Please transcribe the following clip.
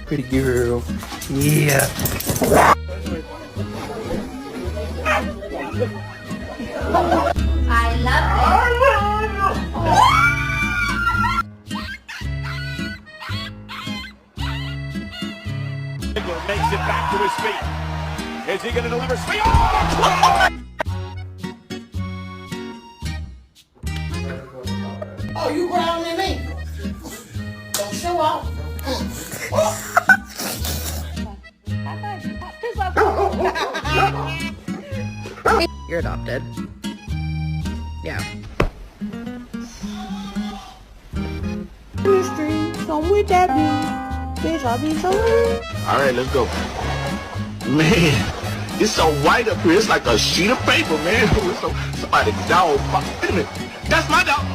Pretty girl. Yeah. I love England makes it back to his feet. Is he going to deliver speed? Oh! Oh, you growling at me? Don't show off. You're adopted. Yeah. Alright, let's go. Man, it's so white up here. It's like a sheet of paper, man. Somebody dog. That's my dog.